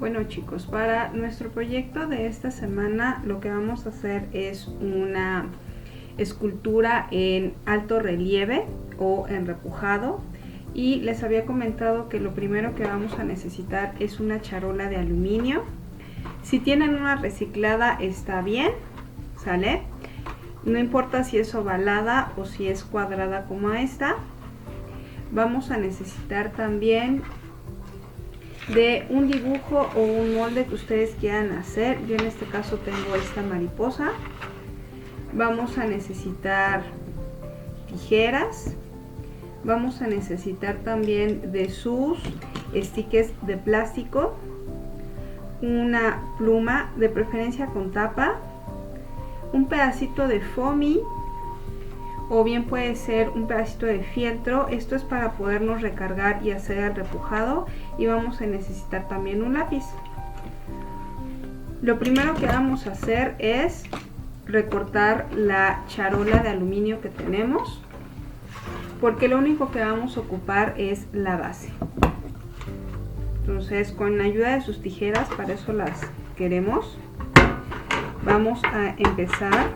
Bueno chicos, para nuestro proyecto de esta semana lo que vamos a hacer es una escultura en alto relieve o en repujado, y les había comentado que lo primero que vamos a necesitar es una charola de aluminio. Si tienen una reciclada está bien, ¿sale? No importa si es ovalada o si es cuadrada como esta. Vamos a necesitar también de un dibujo o un molde que ustedes quieran hacer. Yo en este caso tengo esta mariposa. Vamos a necesitar tijeras. Vamos a necesitar también de sus stickers de plástico, una pluma, de preferencia con tapa, un pedacito de foamy, o bien puede ser un pedacito de fieltro. Esto es para podernos recargar y hacer el repujado, y vamos a necesitar también un lápiz. Lo primero que vamos a hacer es recortar la charola de aluminio que tenemos, porque lo único que vamos a ocupar es la base. Entonces, con la ayuda de sus tijeras, para eso las queremos, vamos a empezar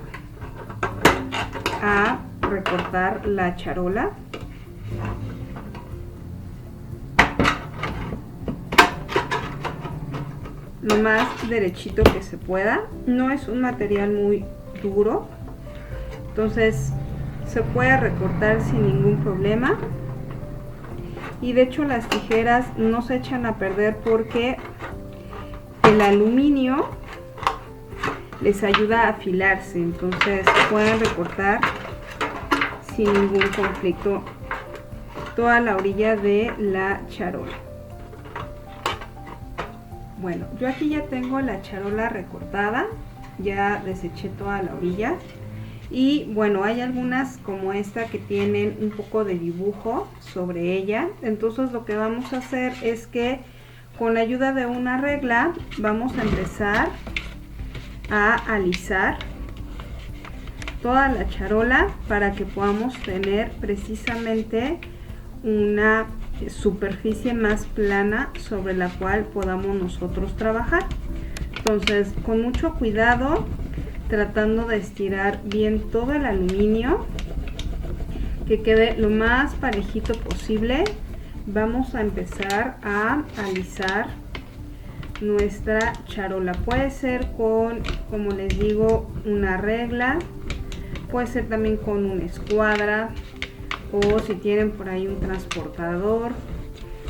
a recortar la charola. Lo más derechito que se pueda. No es un material muy duro, entonces se puede recortar sin ningún problema. Y de hecho las tijeras no se echan a perder porque el aluminio les ayuda a afilarse, entonces pueden recortar sin ningún conflicto toda la orilla de la charola. Bueno, yo aquí ya tengo la charola recortada, ya deseché toda la orilla. Y bueno, hay algunas como esta que tienen un poco de dibujo sobre ella. Entonces lo que vamos a hacer es que con la ayuda de una regla vamos a empezar a alisar toda la charola para que podamos tener precisamente una superficie más plana sobre la cual podamos nosotros trabajar. Entonces, con mucho cuidado, tratando de estirar bien todo el aluminio, que quede lo más parejito posible, vamos a empezar a alisar nuestra charola. Puede ser con, como les digo, una regla, puede ser también con una escuadra, o si tienen por ahí un transportador,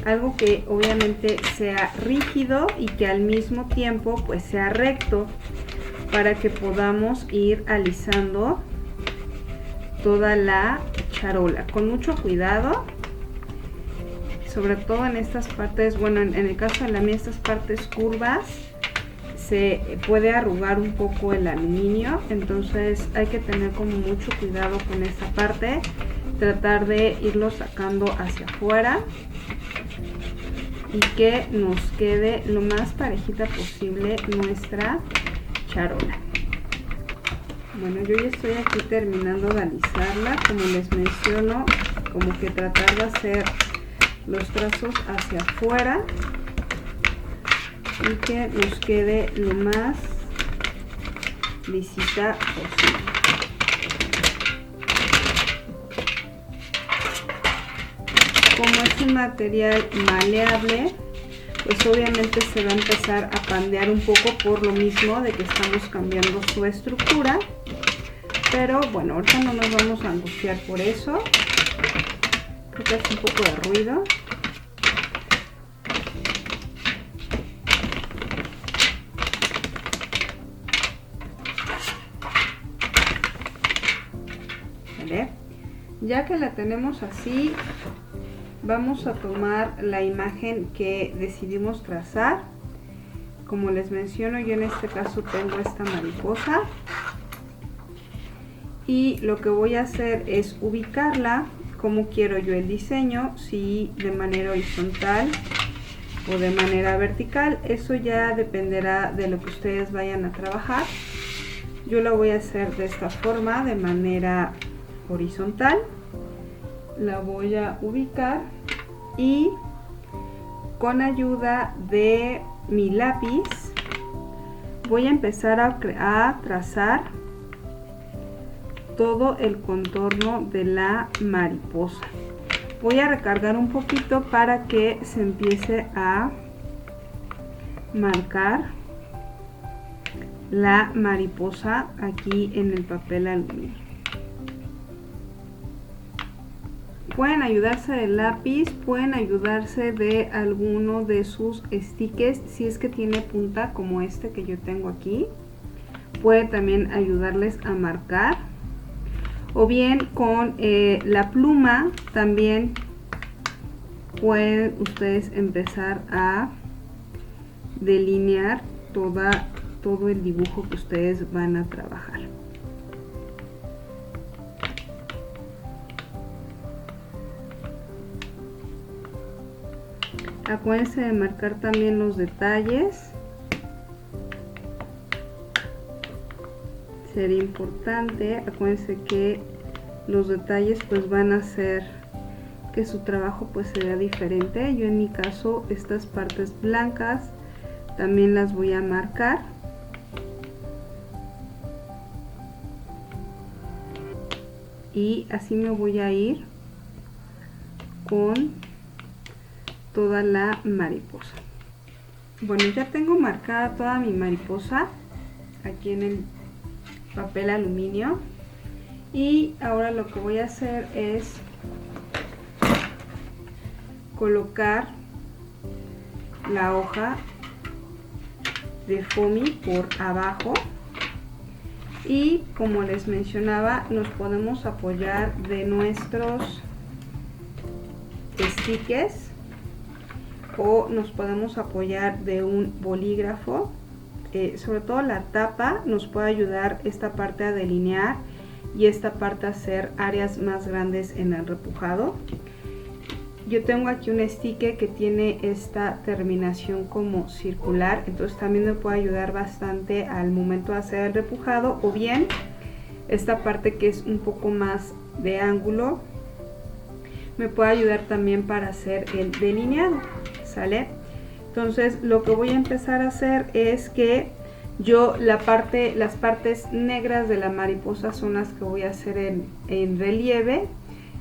algo que obviamente sea rígido y que al mismo tiempo pues sea recto, para que podamos ir alisando toda la charola con mucho cuidado, sobre todo en estas partes. Bueno, en el caso de la mía, estas partes curvas se puede arrugar un poco el aluminio, entonces hay que tener como mucho cuidado con esta parte, tratar de irlo sacando hacia afuera y que nos quede lo más parejita posible nuestra charola. Bueno, yo ya estoy aquí terminando de alisarla. Como les menciono, como que tratar de hacer los trazos hacia afuera y que nos quede lo más lisita posible. Como es un material maleable, pues obviamente se va a empezar a pandear un poco, por lo mismo de que estamos cambiando su estructura. Pero bueno, ahorita no nos vamos a angustiar por eso. Creo que hace un poco de ruido. ¿Vale? Ya que la tenemos así, vamos a tomar la imagen que decidimos trazar. Como les menciono, yo en este caso tengo esta mariposa, y lo que voy a hacer es ubicarla como quiero yo el diseño, si de manera horizontal o de manera vertical. Eso ya dependerá de lo que ustedes vayan a trabajar. Yo la voy a hacer de esta forma, de manera horizontal. La voy a ubicar y con ayuda de mi lápiz voy a empezar a trazar todo el contorno de la mariposa. Voy a recargar un poquito para que se empiece a marcar la mariposa aquí en el papel aluminio. Pueden ayudarse del lápiz, pueden ayudarse de alguno de sus stickers si es que tiene punta como este que yo tengo aquí. Puede también ayudarles a marcar, o bien con la pluma también pueden ustedes empezar a delinear todo el dibujo que ustedes van a trabajar. Acuérdense de marcar también los detalles. Sería importante, acuérdense que los detalles pues van a hacer que su trabajo pues se vea diferente. Yo en mi caso estas partes blancas también las voy a marcar. Y así me voy a ir con toda la mariposa. Bueno, ya tengo marcada toda mi mariposa aquí en el papel aluminio, y ahora lo que voy a hacer es colocar la hoja de foamy por abajo, y como les mencionaba, nos podemos apoyar de nuestros stickers o nos podemos apoyar de un bolígrafo. Sobre todo la tapa nos puede ayudar esta parte a delinear y esta parte a hacer áreas más grandes en el repujado. Yo tengo aquí un sticker que tiene esta terminación como circular, entonces también me puede ayudar bastante al momento de hacer el repujado, o bien esta parte que es un poco más de ángulo me puede ayudar también para hacer el delineado, ¿sale? Entonces lo que voy a empezar a hacer es que yo las partes negras de la mariposa son las que voy a hacer en relieve,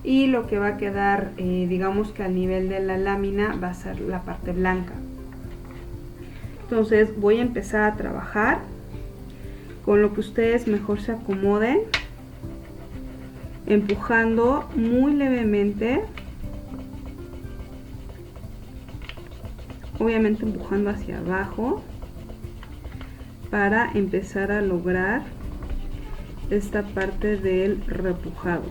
y lo que va a quedar digamos que al nivel de la lámina va a ser la parte blanca. Entonces voy a empezar a trabajar con lo que ustedes mejor se acomoden, empujando muy levemente, obviamente empujando hacia abajo para empezar a lograr esta parte del repujado.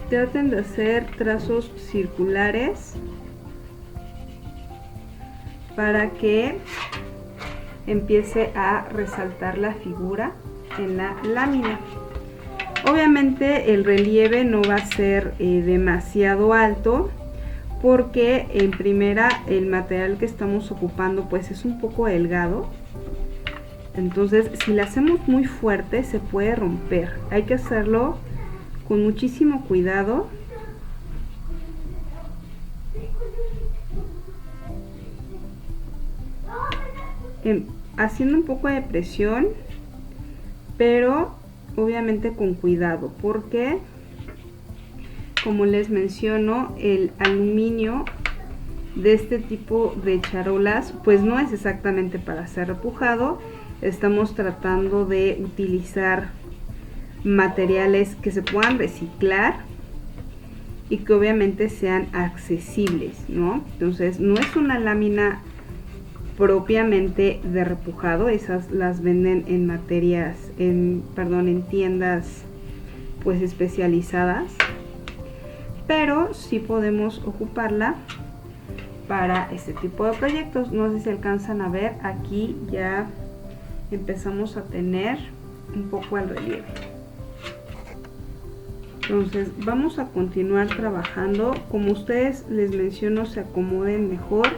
Traten de hacer trazos circulares para que empiece a resaltar la figura en la lámina. Obviamente el relieve no va a ser demasiado alto, porque en primera el material que estamos ocupando pues es un poco delgado, entonces si lo hacemos muy fuerte se puede romper. Hay que hacerlo con muchísimo cuidado. Haciendo un poco de presión, pero obviamente con cuidado, porque como les menciono, el aluminio de este tipo de charolas pues no es exactamente para ser repujado. Estamos tratando de utilizar materiales que se puedan reciclar y que obviamente sean accesibles, ¿no? Entonces no es una lámina propiamente de repujado, esas las venden en tiendas pues especializadas, pero sí podemos ocuparla para este tipo de proyectos. No sé si alcanzan a ver, aquí ya empezamos a tener un poco el relieve. Entonces vamos a continuar trabajando. Como ustedes les menciono, se acomoden mejor.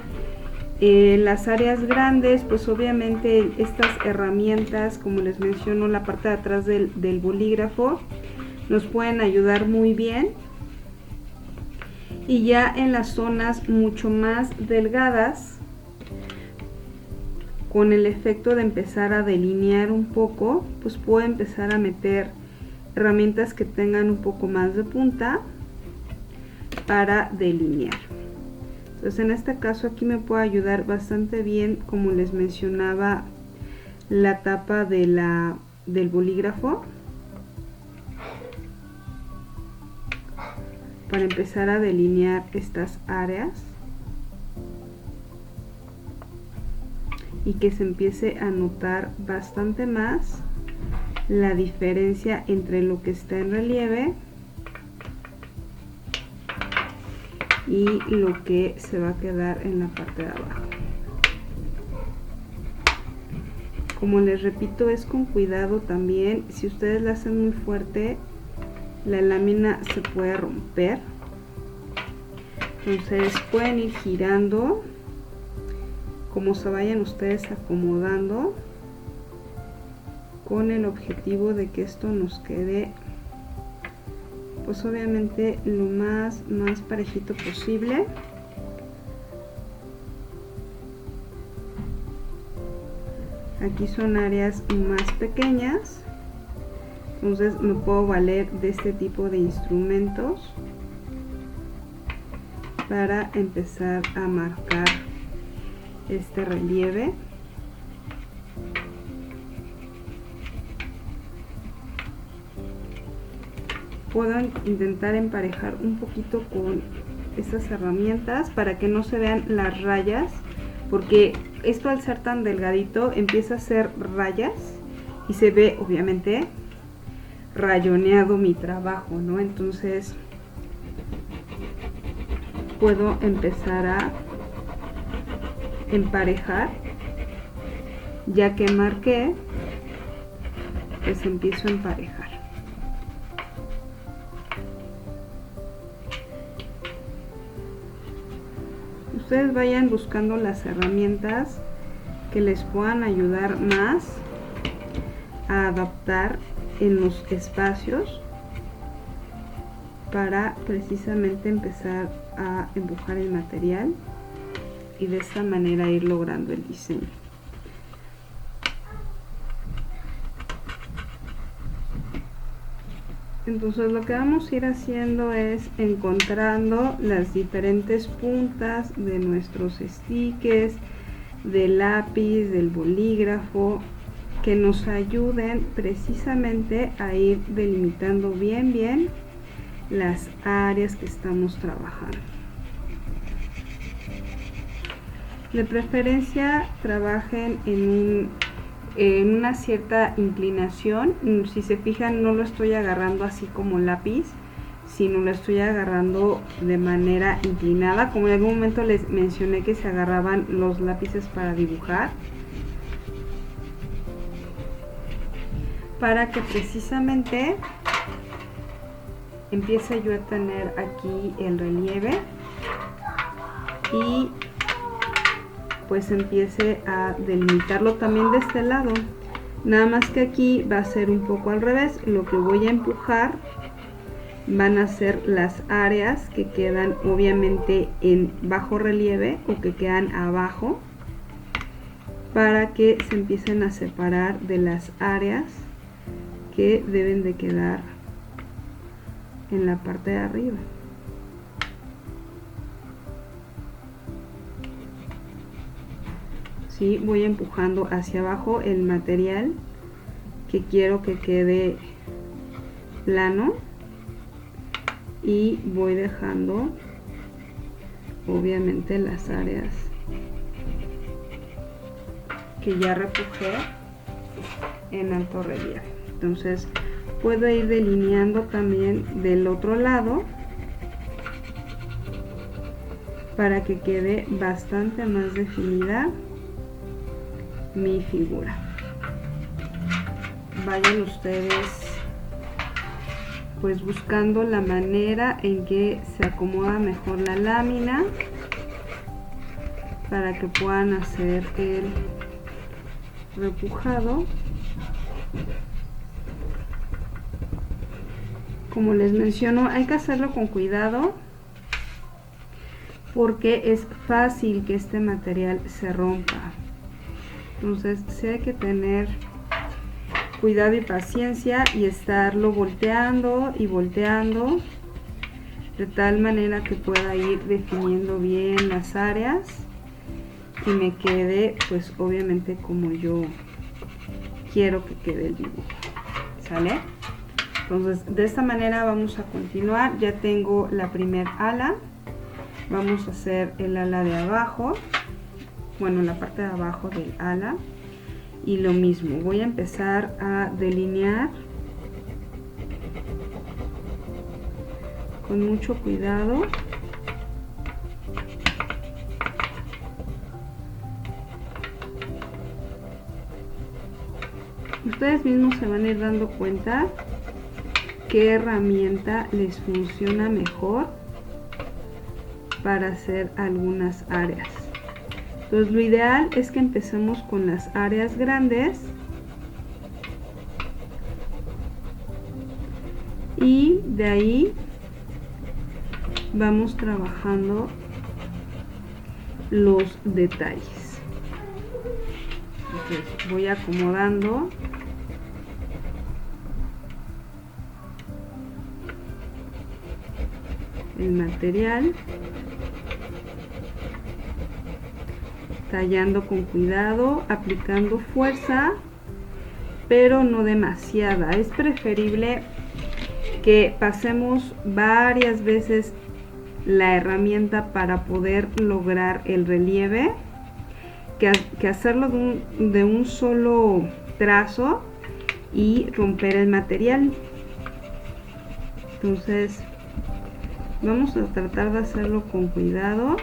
Las áreas grandes, pues obviamente estas herramientas, como les menciono, la parte de atrás del bolígrafo nos pueden ayudar muy bien. Y ya en las zonas mucho más delgadas, con el efecto de empezar a delinear un poco, pues puedo empezar a meter herramientas que tengan un poco más de punta para delinear. Entonces en este caso aquí me puede ayudar bastante bien, como les mencionaba, la tapa de del bolígrafo, para empezar a delinear estas áreas y que se empiece a notar bastante más la diferencia entre lo que está en relieve y lo que se va a quedar en la parte de abajo. Como les repito, es con cuidado también. Si ustedes la hacen muy fuerte, la lámina se puede romper. Entonces pueden ir girando como se vayan ustedes acomodando, con el objetivo de que esto nos quede, pues obviamente lo más parejito posible. Aquí son áreas más pequeñas, entonces me puedo valer de este tipo de instrumentos para empezar a marcar este relieve. Puedo intentar emparejar un poquito con estas herramientas para que no se vean las rayas, porque esto al ser tan delgadito empieza a hacer rayas y se ve obviamente rayoneado mi trabajo, ¿no? Entonces puedo empezar a emparejar. Ya que marqué, pues empiezo a emparejar. Ustedes vayan buscando las herramientas que les puedan ayudar más a adaptar en los espacios para precisamente empezar a empujar el material y de esta manera ir logrando el diseño. Entonces lo que vamos a ir haciendo es encontrando las diferentes puntas de nuestros stickers, del lápiz, del bolígrafo, que nos ayuden precisamente a ir delimitando bien las áreas que estamos trabajando. De preferencia trabajen en una cierta inclinación. Si se fijan, no lo estoy agarrando así como lápiz, sino lo estoy agarrando de manera inclinada, como en algún momento les mencioné que se agarraban los lápices para dibujar, para que precisamente empiece yo a tener aquí el relieve y pues empiece a delimitarlo también de este lado. Nada más que aquí va a ser un poco al revés. Lo que voy a empujar van a ser las áreas que quedan obviamente en bajo relieve o que quedan abajo, para que se empiecen a separar de las áreas que deben de quedar en la parte de arriba. ¿Sí? Voy empujando hacia abajo el material que quiero que quede plano y voy dejando obviamente las áreas que ya repujé en alto relieve. Entonces puedo ir delineando también del otro lado para que quede bastante más definida mi figura. Vayan ustedes pues buscando la manera en que se acomoda mejor la lámina para que puedan hacer el repujado. Como les menciono, hay que hacerlo con cuidado porque es fácil que este material se rompa. Entonces sí hay que tener cuidado y paciencia y estarlo volteando y volteando de tal manera que pueda ir definiendo bien las áreas y me quede pues obviamente como yo quiero que quede el dibujo. ¿Sale? Entonces de esta manera vamos a continuar. Ya tengo la primer ala. Vamos a hacer el ala de abajo, bueno, la parte de abajo del ala, y lo mismo, voy a empezar a delinear con mucho cuidado. Ustedes mismos se van a ir dando cuenta qué herramienta les funciona mejor para hacer algunas áreas. Entonces lo ideal es que empecemos con las áreas grandes y de ahí vamos trabajando los detalles. Entonces voy acomodando el material, tallando con cuidado, aplicando fuerza, pero no demasiada. Es preferible que pasemos varias veces la herramienta para poder lograr el relieve, que hacerlo de un solo trazo y romper el material. Entonces vamos a tratar de hacerlo con cuidado.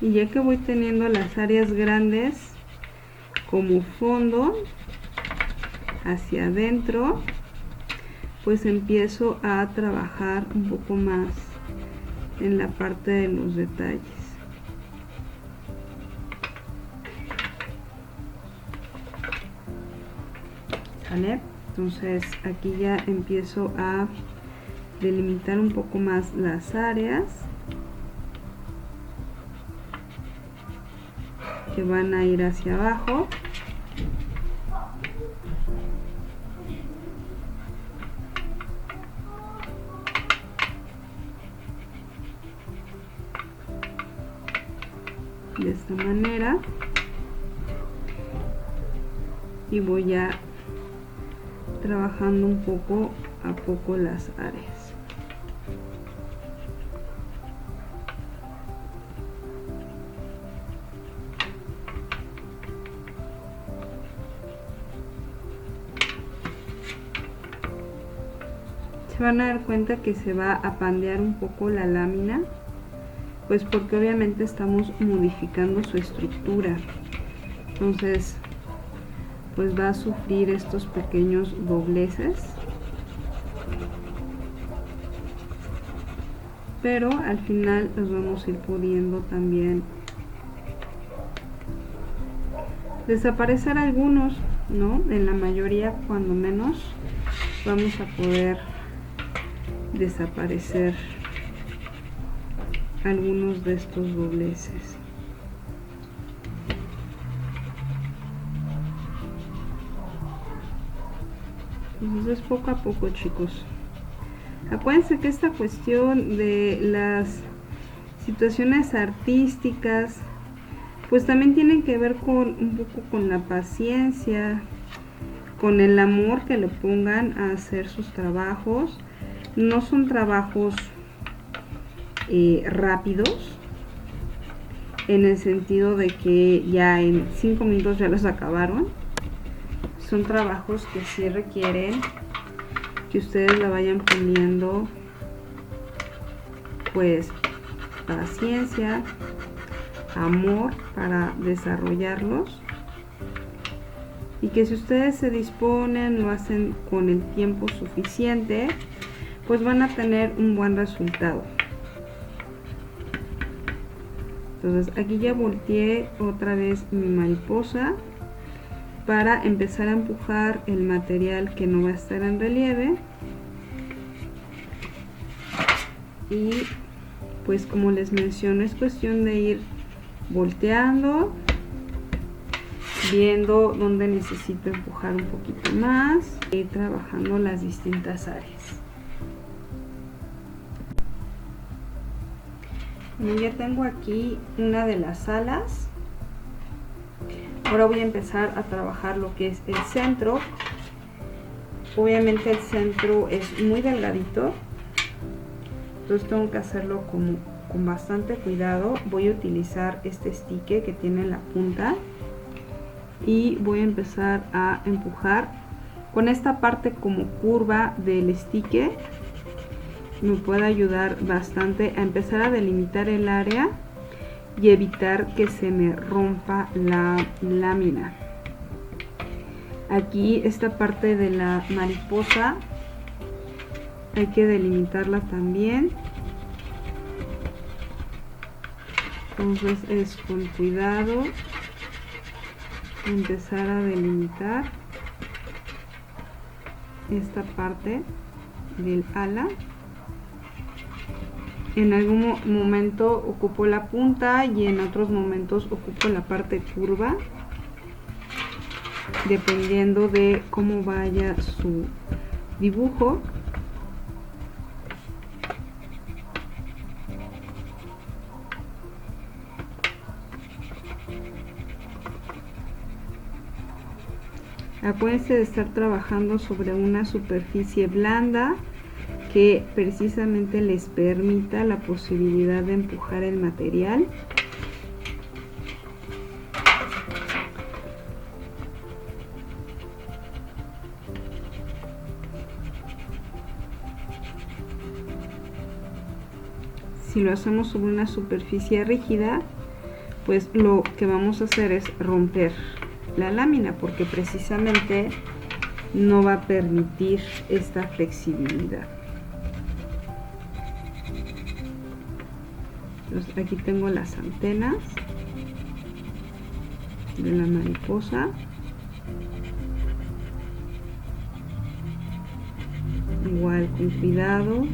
Y ya que voy teniendo las áreas grandes como fondo hacia adentro, pues empiezo a trabajar un poco más en la parte de los detalles. ¿Vale? Entonces aquí ya empiezo a delimitar un poco más las áreas que van a ir hacia abajo. De esta manera. Y voy a trabajando un poco a poco las áreas. Se van a dar cuenta que se va a pandear un poco la lámina, pues porque obviamente estamos modificando su estructura. Entonces pues va a sufrir estos pequeños dobleces, pero al final los vamos a ir pudiendo también desaparecer algunos, ¿no? En la mayoría, cuando menos, vamos a poder desaparecer algunos de estos dobleces. Entonces poco a poco, chicos. Acuérdense que esta cuestión de las situaciones artísticas pues también tienen que ver con un poco con la paciencia, con el amor que le pongan a hacer sus trabajos. No son trabajos rápidos, en el sentido de que ya en 5 minutos ya los acabaron. Son trabajos que sí requieren que ustedes la vayan poniendo pues paciencia, amor para desarrollarlos, y que si ustedes se disponen, lo hacen con el tiempo suficiente, pues van a tener un buen resultado. Entonces aquí ya volteé otra vez mi mariposa para empezar a empujar el material que no va a estar en relieve. Y pues como les menciono, es cuestión de ir volteando, viendo dónde necesito empujar un poquito más y trabajando las distintas áreas. Ya tengo aquí una de las alas. Ahora voy a empezar a trabajar lo que es el centro. Obviamente el centro es muy delgadito, entonces tengo que hacerlo con bastante cuidado. Voy a utilizar este estique que tiene la punta y voy a empezar a empujar con esta parte como curva del estique. Me puede ayudar bastante a empezar a delimitar el área y evitar que se me rompa la lámina. Aquí esta parte de la mariposa hay que delimitarla también, entonces es con cuidado empezar a delimitar esta parte del ala. En algún momento ocupo la punta y en otros momentos ocupo la parte curva, dependiendo de cómo vaya su dibujo. Acuérdense de estar trabajando sobre una superficie blanda que precisamente les permita la posibilidad de empujar el material. Si lo hacemos sobre una superficie rígida, pues lo que vamos a hacer es romper la lámina, porque precisamente no va a permitir esta flexibilidad. Entonces, aquí tengo las antenas de la mariposa. Igual con cuidado.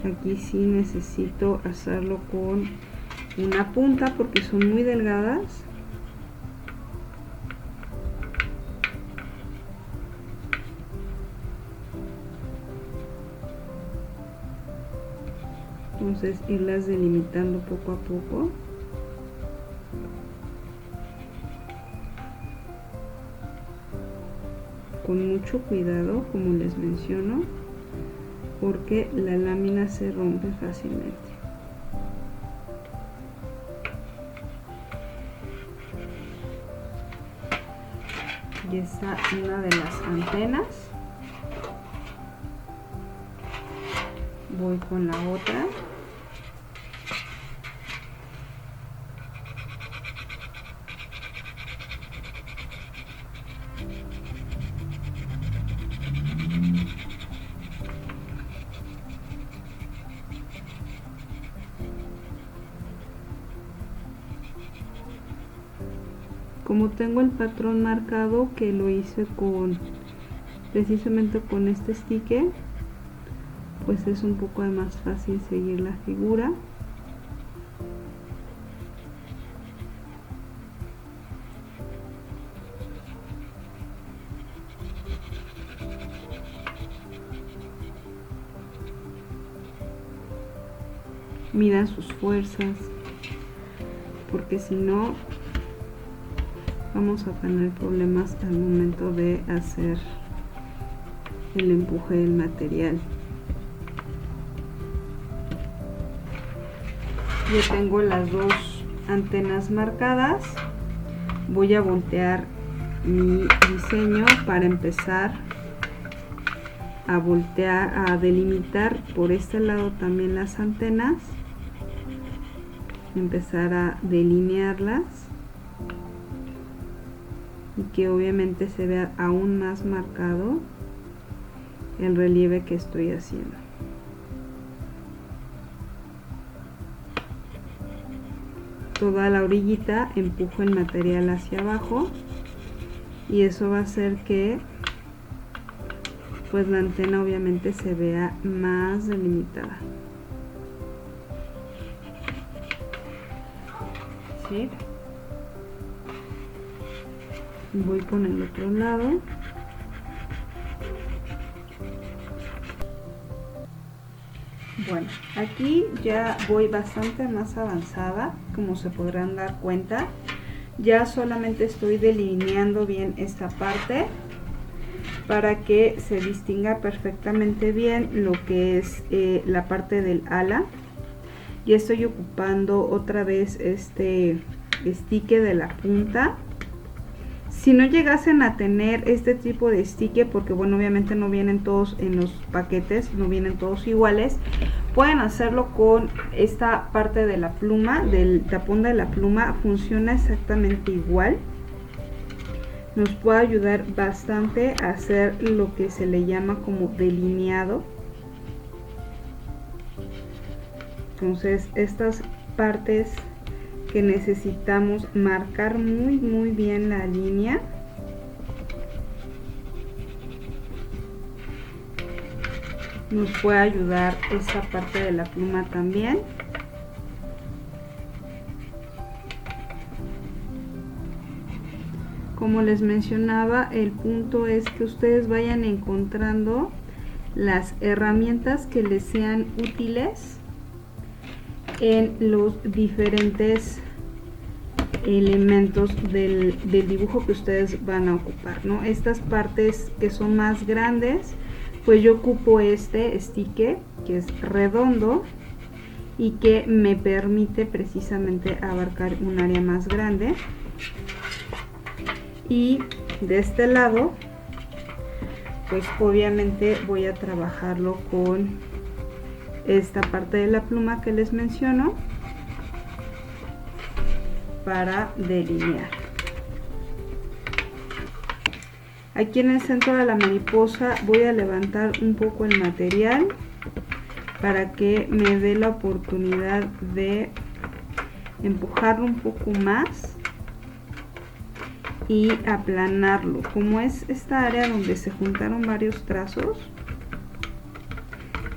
Aquí sí necesito hacerlo con una punta porque son muy delgadas. Entonces irlas delimitando poco a poco. Con mucho cuidado, como les menciono, porque la lámina se rompe fácilmente. Y está una de las antenas. Voy con la otra. Como tengo el patrón marcado, que lo hice precisamente con este sticker, pues es un poco más fácil seguir la figura. Midan sus fuerzas, porque si no vamos a tener problemas al momento de hacer el empuje del material. Ya tengo las dos antenas marcadas. Voy a voltear mi diseño para empezar a delimitar por este lado también las antenas, empezar a delinearlas y que obviamente se vea aún más marcado el relieve que estoy haciendo. toda la orillita empujo el material hacia abajo, y eso va a hacer que pues la antena obviamente se vea más delimitada. ¿Sí? Voy con el otro lado. Bueno, aquí ya voy bastante más avanzada, como se podrán dar cuenta. Ya solamente estoy delineando bien esta parte para que se distinga perfectamente bien lo que es la parte del ala. Ya estoy ocupando otra vez este estique de la punta. Si no llegasen a tener este tipo de estique, porque bueno, obviamente no vienen todos en los paquetes, no vienen todos iguales, pueden hacerlo con esta parte de la pluma, del tapón de la pluma. Funciona exactamente igual. Nos puede ayudar bastante a hacer lo que se le llama como delineado. Entonces, estas partes que necesitamos marcar muy bien la línea, nos puede ayudar esta parte de la pluma también. Como les mencionaba, el punto es que ustedes vayan encontrando las herramientas que les sean útiles en los diferentes elementos del dibujo que ustedes van a ocupar, ¿no? Estas partes que son más grandes, pues yo ocupo este estique que es redondo y que me permite precisamente abarcar un área más grande. Y de este lado, pues obviamente voy a trabajarlo con esta parte de la pluma que les menciono para delinear. Aquí en el centro de la mariposa voy a levantar un poco el material para que me dé la oportunidad de empujarlo un poco más y aplanarlo. Como es esta área donde se juntaron varios trazos,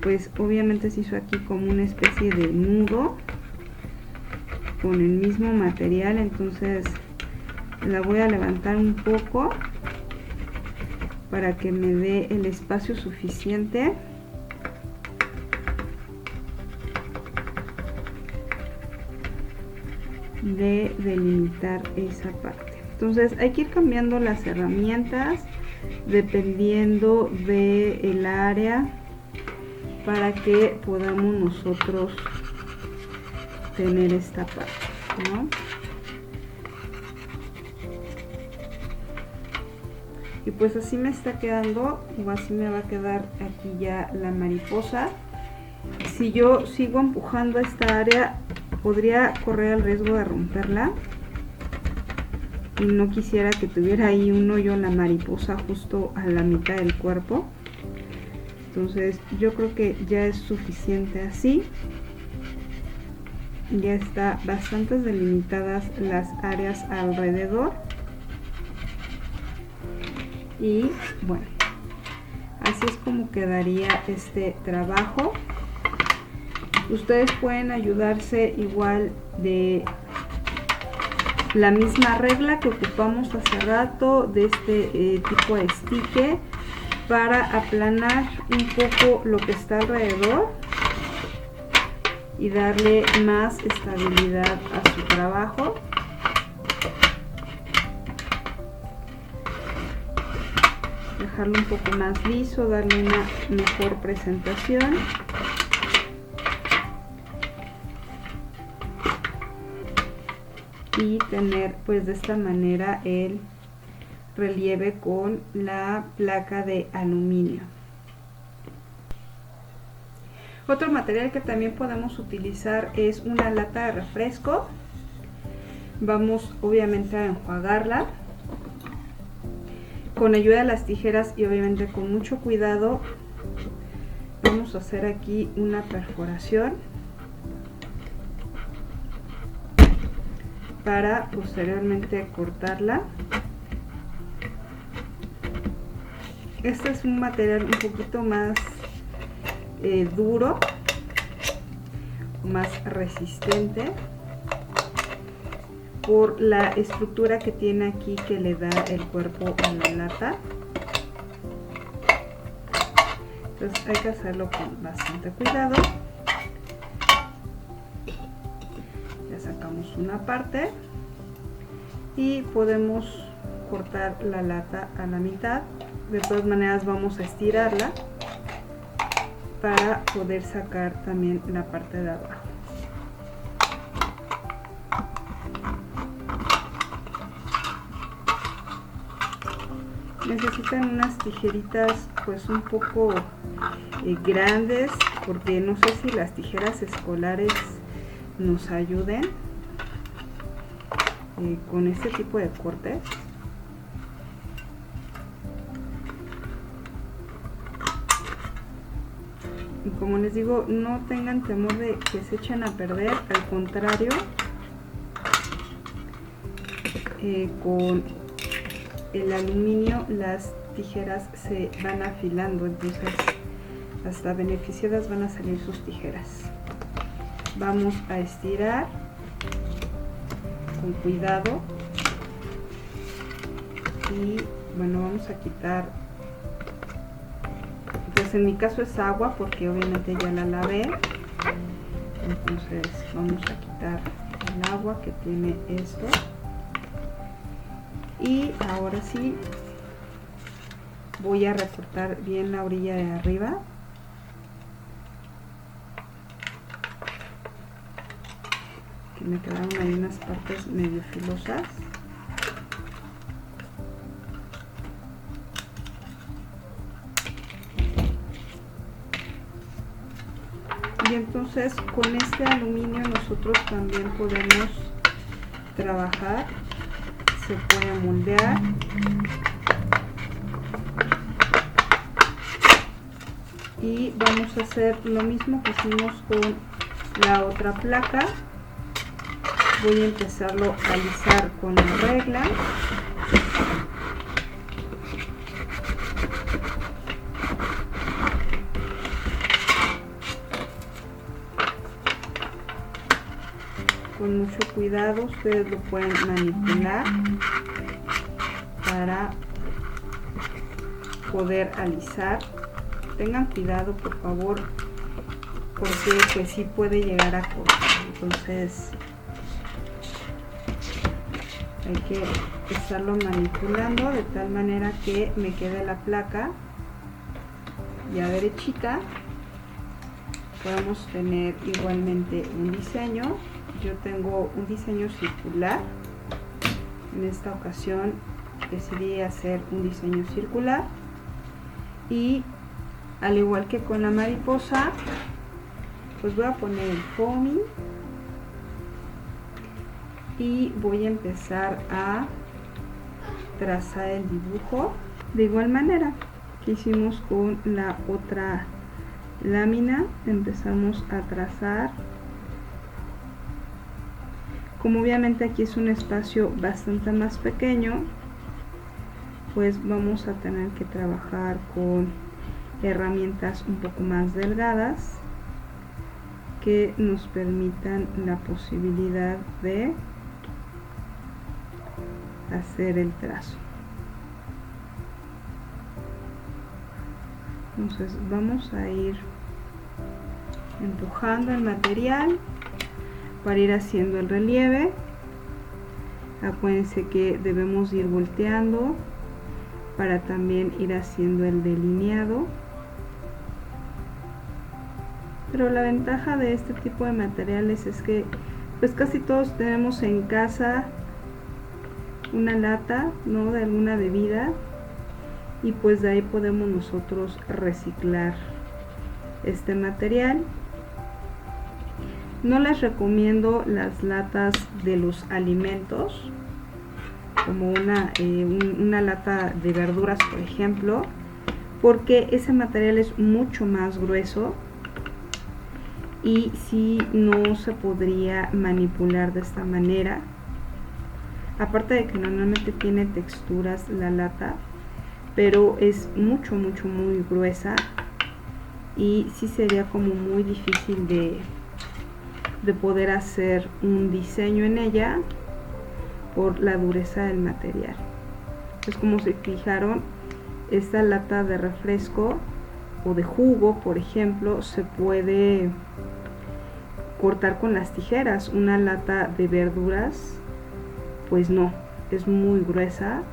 pues obviamente se hizo aquí como una especie de nudo con el mismo material. Entonces la voy a levantar un poco para que me dé el espacio suficiente de delimitar esa parte. Entonces hay que ir cambiando las herramientas dependiendo del área para que podamos nosotros tener esta parte, ¿no? Y pues así me está quedando, o así me va a quedar aquí ya la mariposa. Si yo sigo empujando esta área, podría correr el riesgo de romperla, y no quisiera que tuviera ahí un hoyo en la mariposa justo a la mitad del cuerpo. Entonces yo creo que ya es suficiente así. Ya está bastante delimitadas las áreas alrededor. Y bueno, así es como quedaría este trabajo. Ustedes pueden ayudarse igual de la misma regla que ocupamos hace rato, de este tipo de estique, para aplanar un poco lo que está alrededor y darle más estabilidad a su trabajo. Dejarlo un poco más liso, darle una mejor presentación. Y tener pues de esta manera el relieve con la placa de aluminio. Otro material que también podemos utilizar es una lata de refresco. Vamos obviamente a enjuagarla con ayuda de las tijeras y obviamente con mucho cuidado. Vamos a hacer aquí una perforación para posteriormente cortarla. Este es un material un poquito más duro, más resistente, por la estructura que tiene aquí que le da el cuerpo a la lata. Entonces hay que hacerlo con bastante cuidado. Ya sacamos una parte y podemos cortar la lata a la mitad. De todas maneras vamos a estirarla para poder sacar también la parte de abajo. Necesitan unas tijeritas pues un poco grandes, porque no sé si las tijeras escolares nos ayuden con este tipo de cortes. Y como les digo, no tengan temor de que se echen a perder, al contrario, con el aluminio las tijeras se van afilando, entonces hasta beneficiadas van a salir sus tijeras. Vamos a estirar con cuidado y bueno, vamos a quitar, pues en mi caso es agua porque obviamente ya la lavé, entonces vamos a quitar el agua que tiene esto. Y ahora sí voy a recortar bien la orilla de arriba. Que me quedaron ahí unas partes medio filosas. Y entonces con este aluminio nosotros también podemos trabajar. Se puede moldear. Y vamos a hacer lo mismo que hicimos con la otra placa. Voy a empezarlo a alisar con la regla. Con mucho cuidado, ustedes lo pueden manipular para poder alisar. Tengan cuidado, por favor, porque pues sí puede llegar a cortar. Entonces hay que estarlo manipulando de tal manera que me quede la placa ya derechita. Podemos tener igualmente un diseño. Yo tengo un diseño circular. En esta ocasión decidí hacer un diseño circular y al igual que con la mariposa, pues voy a poner el foamy y voy a empezar a trazar el dibujo de igual manera que hicimos con la otra lámina. Empezamos a trazar. Como obviamente aquí es un espacio bastante más pequeño, pues vamos a tener que trabajar con herramientas un poco más delgadas que nos permitan la posibilidad de hacer el trazo. Entonces vamos a ir empujando el material para ir haciendo el relieve. Acuérdense que debemos ir volteando para también ir haciendo el delineado. Pero la ventaja de este tipo de materiales es que pues casi todos tenemos en casa una lata, ¿no?, de alguna bebida, y pues de ahí podemos nosotros reciclar este material. No les recomiendo las latas de los alimentos, como una lata de verduras, por ejemplo, porque ese material es mucho más grueso y si no se podría manipular de esta manera. aparte de que normalmente tiene texturas la lata, pero es mucho muy gruesa y sí sería como muy difícil de poder hacer un diseño en ella por la dureza del material. Pues como se fijaron, esta lata de refresco o de jugo, por ejemplo, se puede cortar con las tijeras. Una lata de verduras, pues no, es muy gruesa.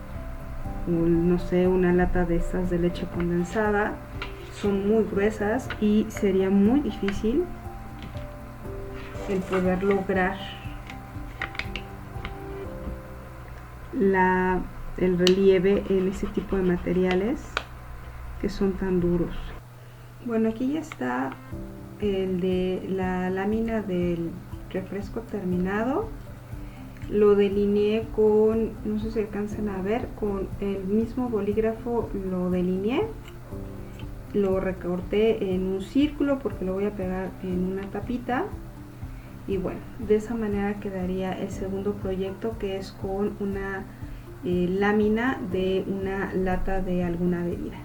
O no sé, una lata de estas de leche condensada son muy gruesas y sería muy difícil el poder lograr el relieve en ese tipo de materiales que son tan duros. Bueno, aquí ya está el de la lámina del refresco terminado. Lo delineé con, no sé si alcanzan a ver, con el mismo bolígrafo lo delineé, lo recorté en un círculo porque lo voy a pegar en una tapita. Y bueno, de esa manera quedaría el segundo proyecto, que es con una lámina de una lata de alguna bebida.